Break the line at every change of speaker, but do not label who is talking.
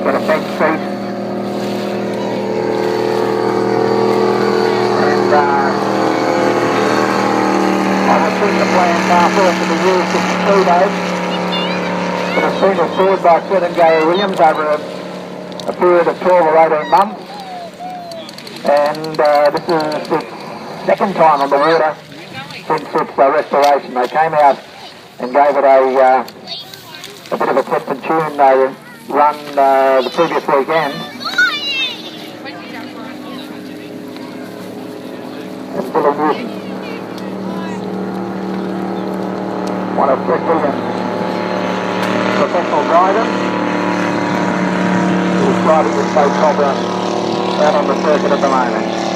got a bench seat, and I was thinking the plan now for it to be used in speedos, but it's been restored by Fred and Gary Williams over a period of 12 or 18 months, and this is the second time on the water since its restoration. They came out and gave it a bit of a test and tune. They run the previous weekend. And Billy Newton, one of Fred Williams' professional drivers, who's driving with Cobra out on the circuit at the moment.